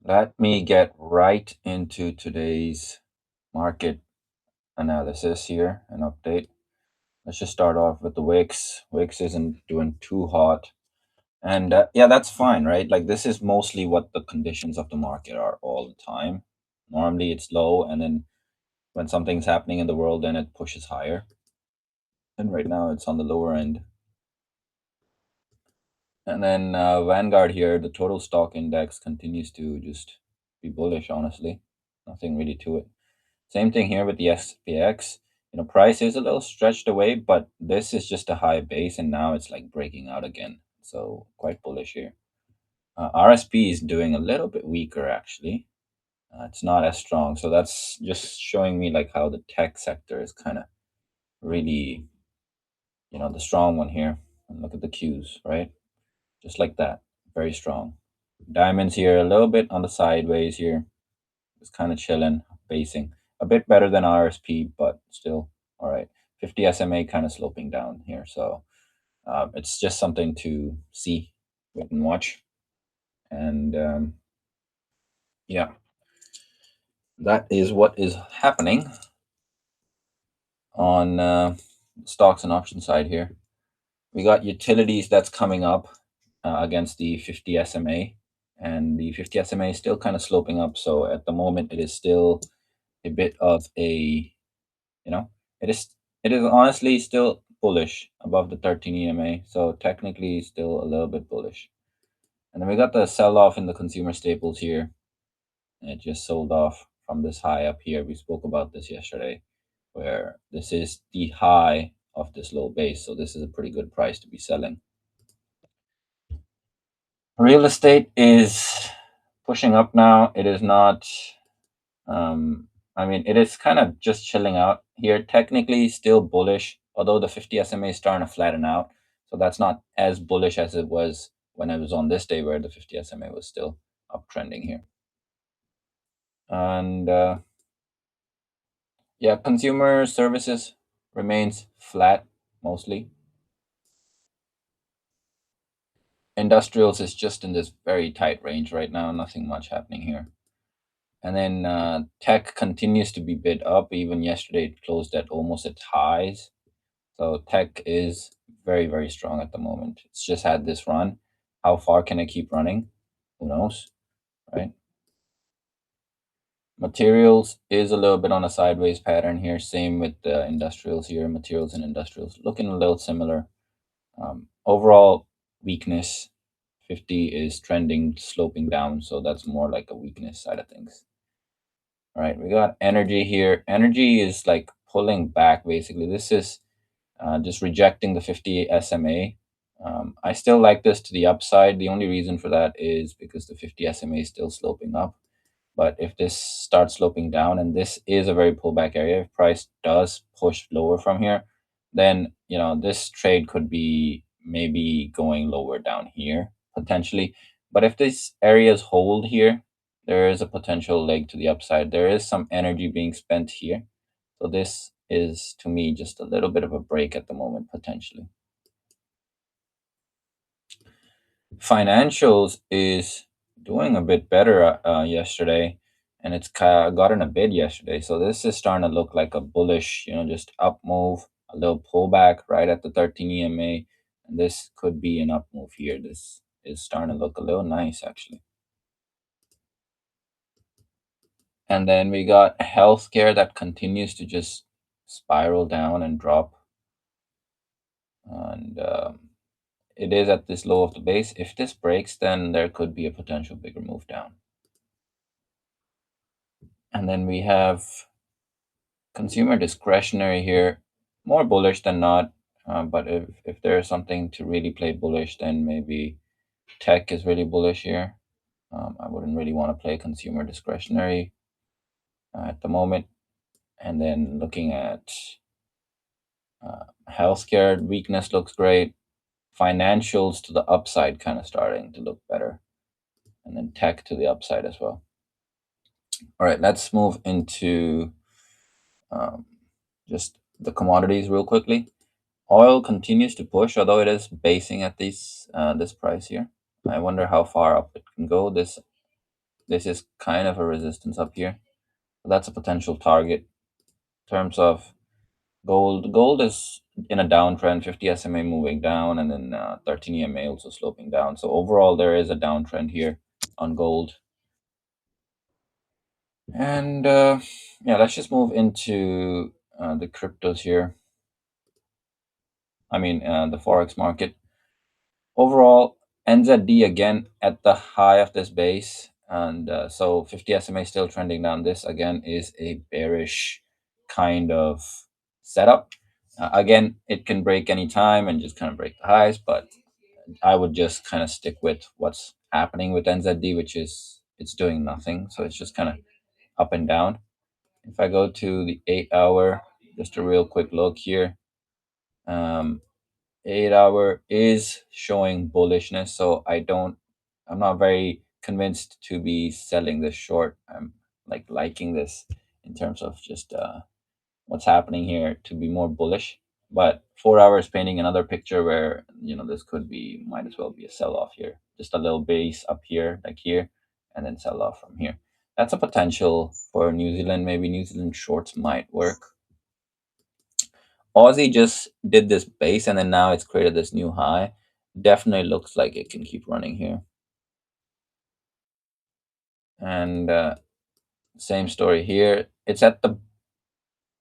Let me get right into today's market analysis here, an update. Let's just start off with the Wix. Wix isn't doing too hot. And yeah, that's fine, right? Like, this is mostly what the conditions of the market are all the time. Normally it's low, and then when something's happening in the world, then it pushes higher. And right now it's on the lower end. And then Vanguard here, the total stock index continues to just be bullish, honestly. Nothing really to it. Same thing here with the SPX. Price is a little stretched away, but this is just a high base, and now it's like breaking out again. So quite bullish here. RSP is doing a little bit weaker, actually. It's not as strong. So that's just showing me like how the tech sector is kind of really, the strong one here. And look at the Qs, right? Just like that. Very strong. Diamonds here, a little bit on the sideways here. Just kind of chilling, basing. A bit better than RSP, but still all right. 50 SMA kind of sloping down here. So it's just something to see, wait and watch. And yeah, that is what is happening on stocks and option side here. We got utilities that's coming up against the 50 SMA, and the 50 SMA is still kind of sloping up. So at the moment, it is still a bit of a, you know, it is it is honestly still bullish above the 13 EMA. So technically, still a little bit bullish. And then we got the sell off in the consumer staples here. It just sold off from this high up here. We spoke about this yesterday, where this is the high of this low base. So this is a pretty good price to be selling. Real estate is pushing up now. It is not, I mean, it is kind of just chilling out here. Technically, still bullish, although the 50 SMA is starting to flatten out. So that's not as bullish as it was when it was on this day, where the 50 SMA was still uptrending here. And yeah, consumer services remains flat mostly. Industrials is just in this very tight range right now. Nothing much happening here. And then tech continues to be bid up. Even yesterday, it closed at almost its highs. So tech is very, very strong at the moment. It's just had this run. How far can it keep running? Who knows, right? Materials is a little bit on a sideways pattern here. Same with the industrials here. Materials and industrials looking a little similar. Overall weakness. 50 is trending, sloping down. So that's more like a weakness side of things. All right, we got energy here. Energy is like pulling back basically. This is just rejecting the 50 SMA. I still like this to the upside. The only reason for that is because the 50 SMA is still sloping up. But if this starts sloping down, and this is a very pullback area, if price does push lower from here, then this trade could be maybe going lower down here potentially. But if these areas hold here, there is a potential leg to the upside. There is some energy being spent here. So this is to me just a little bit of a break at the moment potentially. Financials is doing a bit better yesterday, and it's gotten a bid yesterday. So this is starting to look like a bullish, just up move, a little pullback right at the 13 EMA, and this could be an up move here. This is starting to look a little nice actually. And then we got healthcare that continues to just spiral down and drop, and it is at this low of the base. If this breaks, then there could be a potential bigger move down. And then we have consumer discretionary here, more bullish than not. But if there's something to really play bullish, then maybe tech is really bullish here. I wouldn't really want to play consumer discretionary at the moment. And then looking at healthcare, weakness looks great. Financials to the upside, kind of starting to look better. And then tech to the upside as well. All right, let's move into um, just the commodities real quickly. Oil continues to push, although it is basing at this price here. I wonder how far up it can go. This this is kind of a resistance up here. So that's a potential target. In terms of gold is in a downtrend, 50 SMA moving down, and then 13 EMA also sloping down. So overall, there is a downtrend here on gold. And yeah, let's just move into the cryptos here. I mean, the forex market. Overall, NZD again at the high of this base, and so 50 SMA still trending down. This again is a bearish kind of setup. Again, it can break any time and just kind of break the highs, but I would just kind of stick with what's happening with NZD, which is it's doing nothing. So it's just kind of up and down. If I go to the 8 hour, just a real quick look here. Um, 8 hour is showing bullishness, so I'm not very convinced to be selling this short. I'm like liking this in terms of just what's happening here to be more bullish. But 4 hours painting another picture where this could be might as well be a sell off here. Just a little base up here, like here, and then sell off from here. That's a potential for New Zealand. Maybe New Zealand shorts might work. Aussie just did this base and then now it's created this new high. Definitely looks like it can keep running here. And same story here. It's at the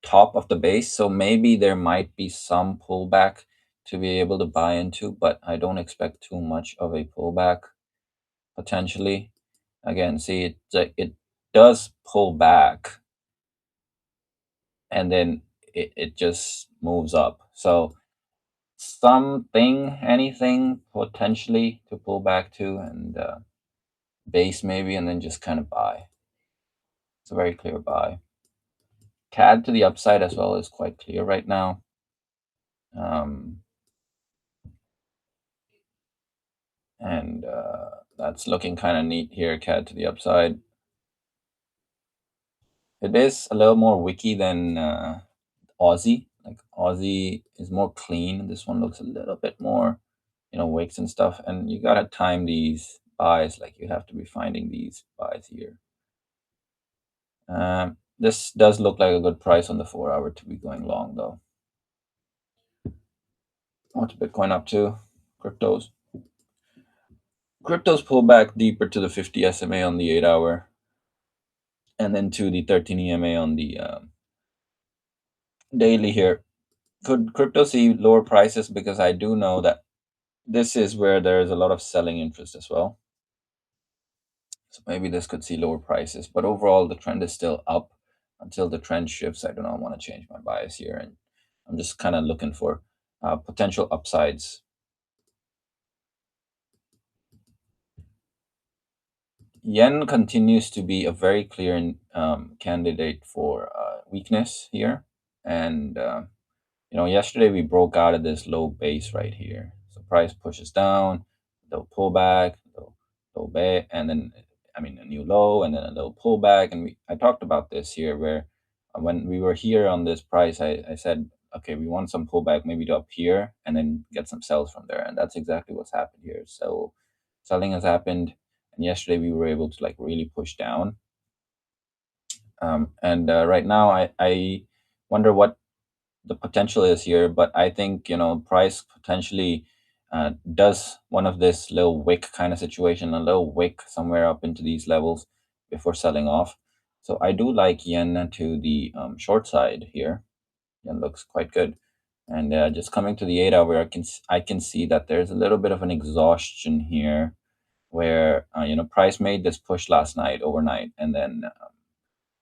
top of the base, so maybe there might be some pullback to be able to buy into, but I don't expect too much of a pullback potentially. Again, see it does pull back and then it just moves up. So anything potentially to pull back to, and base maybe, and then just kind of buy. It's a very clear buy. CAD to the upside as well is quite clear right now. Um, and that's looking kind of neat here, CAD to the upside. It is a little more wicky than Aussie. Like Aussie is more clean. This one looks a little bit more, wicks and stuff. And you gotta time these buys. Like you have to be finding these buys here. This does look like a good price on the 4 hour to be going long, though. What's Bitcoin up to? Cryptos. Cryptos pull back deeper to the 50 SMA on the 8 hour, and then to the 13 EMA on the daily here. Could crypto see lower prices? Because I do know that this is where there is a lot of selling interest as well. So maybe this could see lower prices, but overall the trend is still up. Until the trend shifts, I do not want to change my bias here, and I'm just kind of looking for potential upsides. Yen continues to be a very clear candidate for weakness here, and yesterday we broke out of this low base right here. So price pushes down, they'll pull back, they'll back, and then a new low, and then a little pullback. And I talked about this here, where when we were here on this price, I said, okay, we want some pullback, maybe to up here, and then get some sells from there, and that's exactly what's happened here. So selling has happened, and yesterday we were able to like really push down. And right now, I wonder what the potential is here, but I think price potentially does one of this little wick kind of situation, a little wick somewhere up into these levels before selling off. So I do like yen to the short side here. Yen looks quite good, and just coming to the 8 hour, I can see that there's a little bit of an exhaustion here, where price made this push last night overnight, and then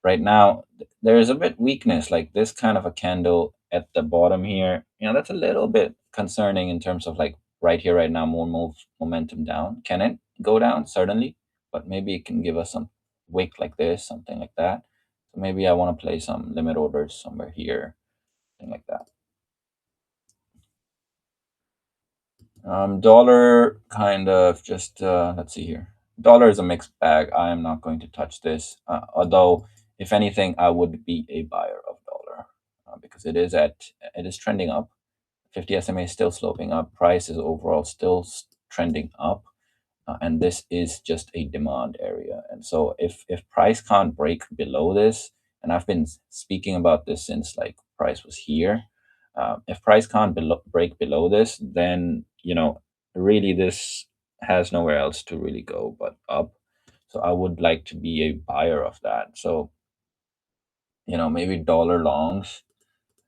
right now there is a bit weakness, like this kind of a candle at the bottom here. That's a little bit concerning in terms of like right here, right now, more momentum down. Can it go down? Certainly, but maybe it can give us some wick like this, something like that. So maybe I want to play some limit orders somewhere here, something like that. Dollar kind of just let's see here. Dollar is a mixed bag. I am not going to touch this. Although, if anything, I would be a buyer of dollar because it is trending up. 50 SMA is still sloping up. Price is overall still trending up. and this is just a demand area. And so if price can't break below this, and I've been speaking about this since like price was here, if price can't break below this, then really this has nowhere else to really go but up. So I would like to be a buyer of that. So maybe dollar longs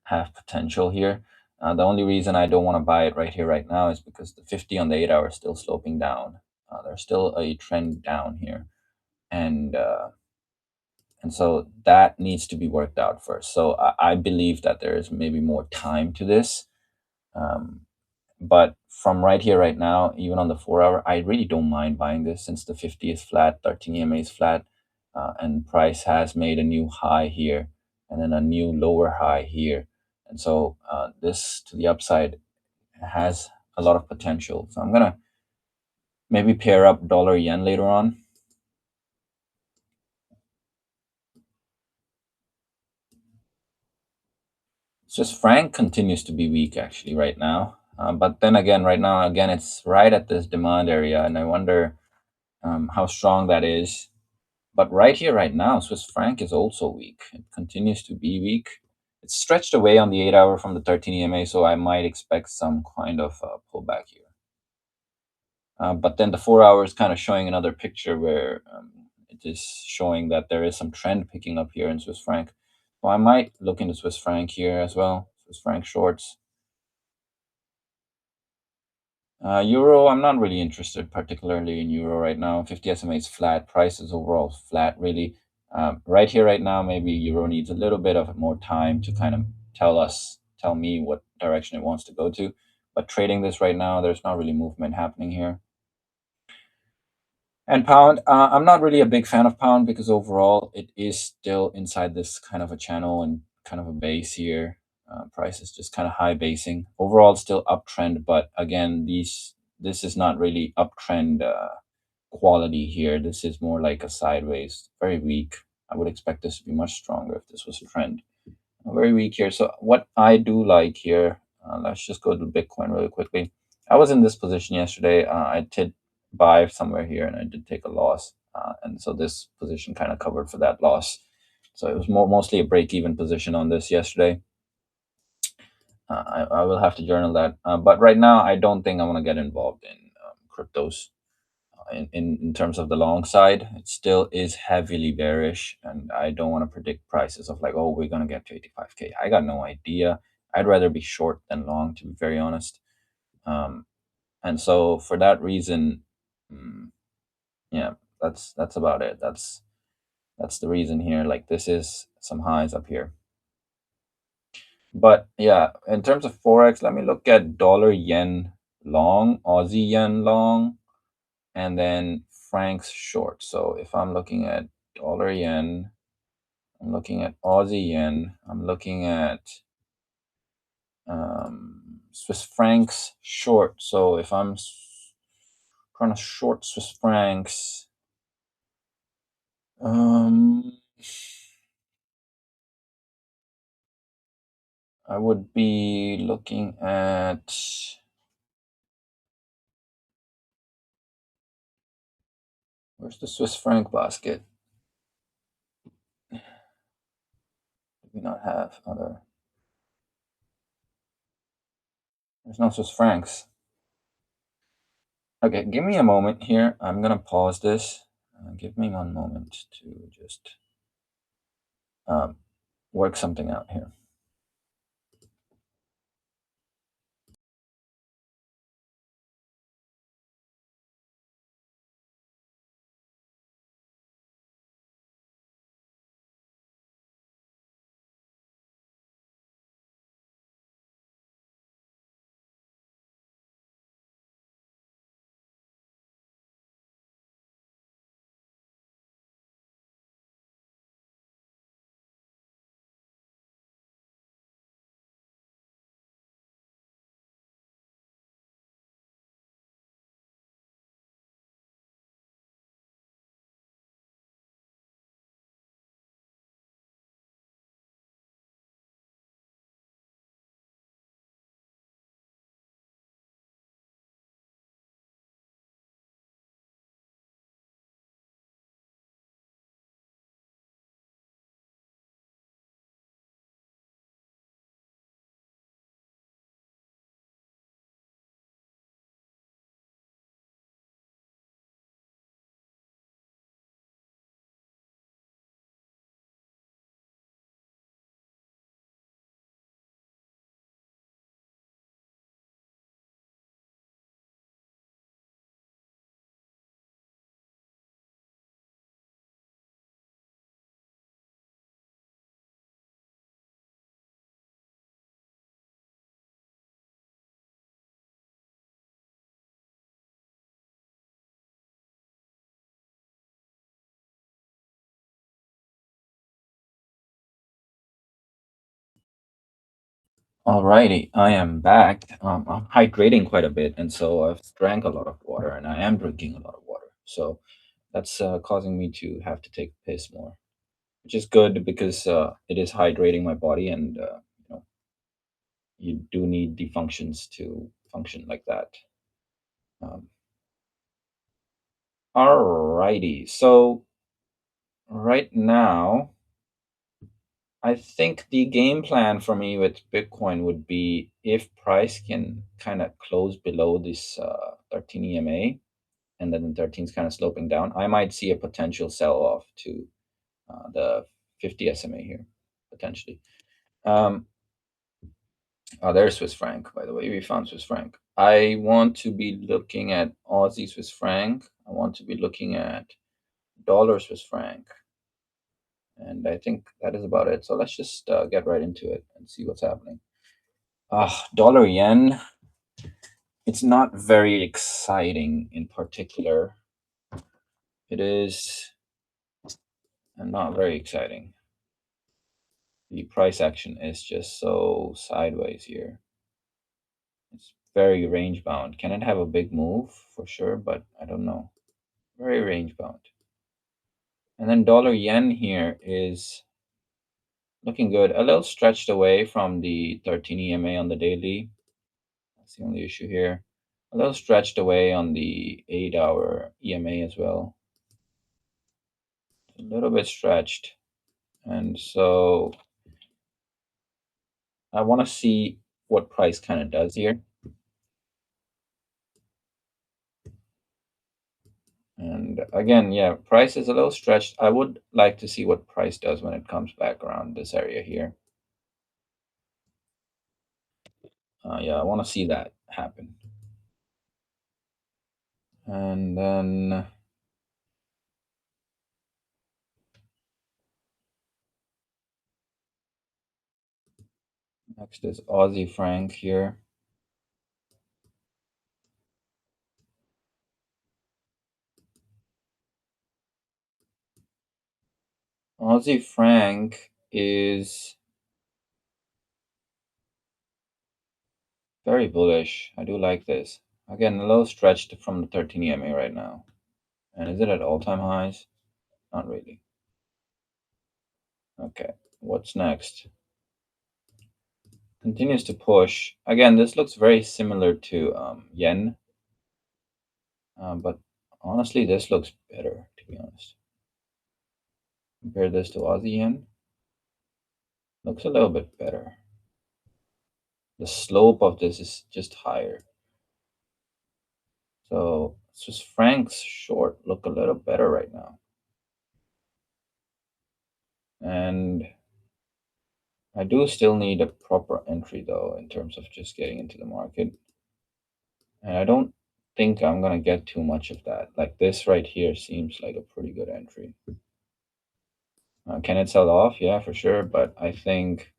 have potential here. The only reason I don't want to buy it right here, right now, is because the 50 on the 8 hour is still sloping down. There's still a trend down here, and so that needs to be worked out first. So I believe that there is maybe more time to this. Um, but from right here, right now, even on the 4 hour, I really don't mind buying this since the 50 is flat, 13 EMA is flat, and price has made a new high here and then a new lower high here. And so this to the upside has a lot of potential. So I'm gonna maybe pair up dollar yen later on. Swiss franc continues to be weak actually right now. But then again, right now, again, it's right at this demand area, and I wonder how strong that is. But right here, right now, Swiss franc is also weak. It continues to be weak. It's stretched away on the 8 hour from the 13 EMA, so I might expect some kind of pullback here. But then the 4 hour is kind of showing another picture where it is showing that there is some trend picking up here in Swiss franc. So I might look into Swiss franc here as well, Swiss franc shorts. Euro, I'm not really interested particularly in euro right now. 50 SMA is flat. Price is overall flat, really. Right here, right now, maybe euro needs a little bit of more time to kind of tell me what direction it wants to go to. But trading this right now, there's not really movement happening here. And pound, I'm not really a big fan of pound because overall it is still inside this kind of a channel and kind of a base here. Price is just kind of high basing. Overall, still uptrend, but again, this is not really uptrend quality here. This is more like a sideways, very weak. I would expect this to be much stronger if this was a trend. Very weak here. So what I do like here, let's just go to Bitcoin really quickly. I was in this position yesterday. I did buy somewhere here and I did take a loss. And so this position kind of covered for that loss. So it was mostly a break-even position on this yesterday. I will have to journal that. But right now, I don't think I want to get involved in cryptos in terms of the long side. It still is heavily bearish, and I don't want to predict prices of like, oh, we're going to get to 85K. I got no idea. I'd rather be short than long, to be very honest. And so for that reason, mm, yeah, that's about it. That's the reason here. Like this is some highs up here. But yeah, in terms of forex, let me look at dollar yen long, Aussie yen long, and then francs short. So if I'm looking at dollar yen, I'm looking at Aussie yen, I'm looking at Swiss francs short. So if I'm trying to short Swiss francs, um, I would be looking at, where's the Swiss franc basket? Do we not have other? There's no Swiss francs. Okay, give me a moment here. I'm gonna pause this. Give me one moment to just um, work something out here. Alrighty, I am back. I'm hydrating quite a bit, and so I've drank a lot of water, and I am drinking a lot of water. So that's causing me to have to take piss more, which is good because it is hydrating my body, and you do need the functions to function like that. Um, alrighty, so right now, I think the game plan for me with Bitcoin would be if price can kind of close below this 13 EMA and then the 13 is kind of sloping down, I might see a potential sell off to the 50 SMA here, potentially. Um, there's Swiss franc, by the way. We found Swiss franc. I want to be looking at Aussie Swiss franc. I want to be looking at dollar Swiss franc. And I think that is about it. So let's just get right into it and see what's happening. Dollar yen, it's not very exciting in particular. It is not very exciting. The price action is just so sideways here. It's very range bound. Can it have a big move? For sure, but I don't know. Very range bound. And then dollar yen here is looking good. A little stretched away from the 13 EMA on the daily. That's the only issue here. A little stretched away on the 8-hour EMA as well. A little bit stretched. And so I want to see what price kind of does here. And again, yeah, price is a little stretched. I would like to see what price does when it comes back around this area here. Yeah, I want to see that happen. And then next is Aussie franc here. Aussie franc is very bullish. I do like this. Again, a little stretched from the 13 EMA right now. And is it at all-time highs? Not really. Okay, what's next? Continues to push. Again, this looks very similar to yen, but honestly, this looks better, to be honest. Compare this to Aussie yen. Looks a little bit better. The slope of this is just higher. So Swiss francs short look a little better right now. And I do still need a proper entry though, in terms of just getting into the market. And I don't think I'm gonna get too much of that. Like this right here seems like a pretty good entry. Can it sell off? Yeah, for sure. But I think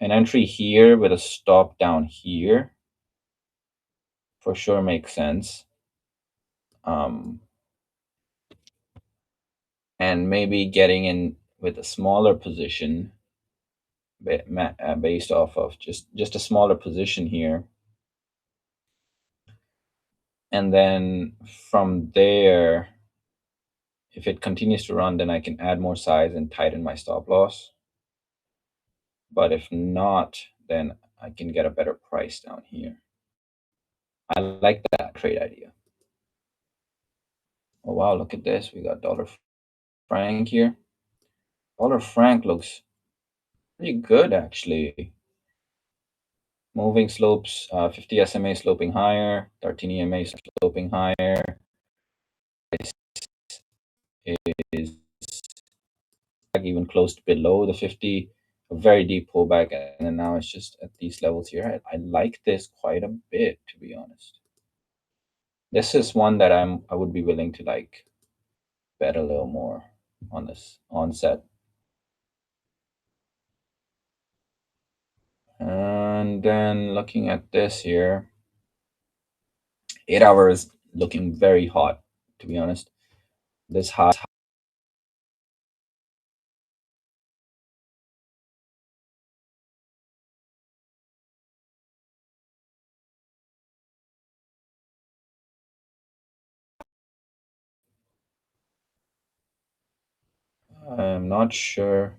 an entry here with a stop down here for sure makes sense. Um, and maybe getting in with a smaller position based off of just a smaller position here, and then from there, if it continues to run, then I can add more size and tighten my stop loss. But if not, then I can get a better price down here. I like that trade idea. Oh wow, look at this. We got dollar franc here. Dollar franc looks pretty good actually. Moving slopes, 50 SMA sloping higher, 13 EMA sloping higher. Price is even closed below the 50, a very deep pullback, and then now it's just at these levels here. I like this quite a bit, to be honest. This is one that I would be willing to like bet a little more on this onset. And then looking at this here, 8 hours looking very hot, to be honest. This high I'm not sure.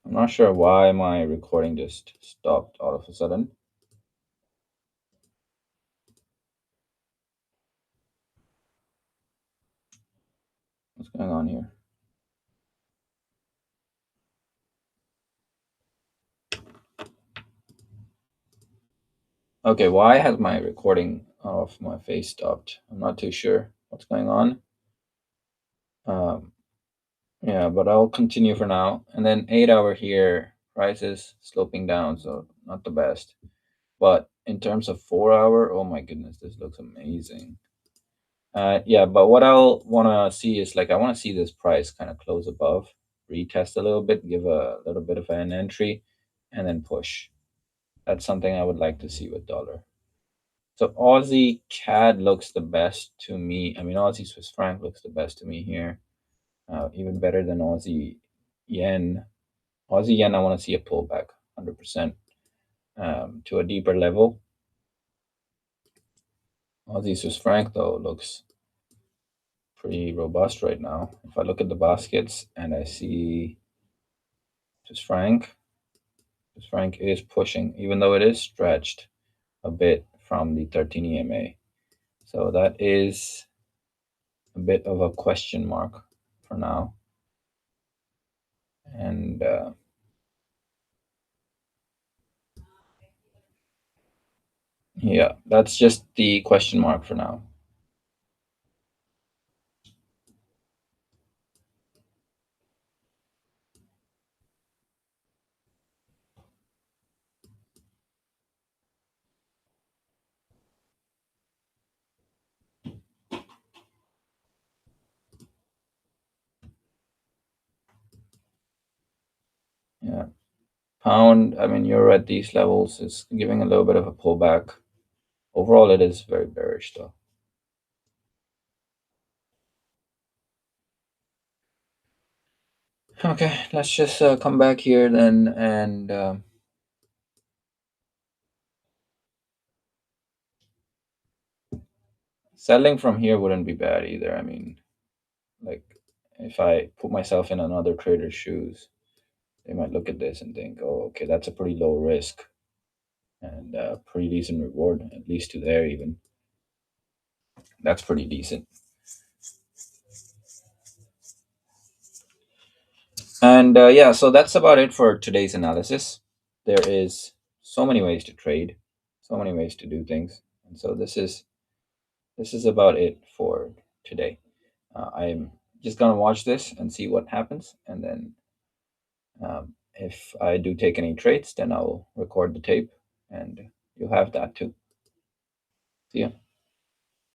I'm not sure why my recording just stopped all of a sudden. What's going on here? Okay, why has my recording of my face stopped? I'm not too sure what's going on. Um, yeah, but I'll continue for now. And then 8 hour here, prices sloping down, so not the best. But in terms of 4 hour, oh my goodness, this looks amazing. Yeah, but what I'll want to see is like I want to see this price kind of close above, retest a little bit, give a little bit of an entry, and then push. That's something I would like to see with dollar. So Aussie CAD looks the best to me. I mean, Aussie Swiss franc looks the best to me here, even better than Aussie yen. Aussie yen, I want to see a pullback, 100%, to a deeper level. Aussie Swiss franc though looks pretty robust right now. If I look at the baskets and I see Swiss franc, Swiss franc is pushing, even though it is stretched a bit from the 13 EMA. So that is a bit of a question mark for now. And yeah, that's just the question mark for now. Yeah. Pound, I mean, you're at these levels, is giving a little bit of a pullback. Overall, it is very bearish though. Okay, let's just come back here then and selling from here wouldn't be bad either. I mean, like if I put myself in another trader's shoes, they might look at this and think, "Oh, okay, that's a pretty low risk and pretty decent reward, at least to there even. That's pretty decent." And yeah, so that's about it for today's analysis. There is so many ways to trade, so many ways to do things, and so this is about it for today. I'm just gonna watch this and see what happens, and then if I do take any trades, then I'll record the tape, and you'll have that too. See ya.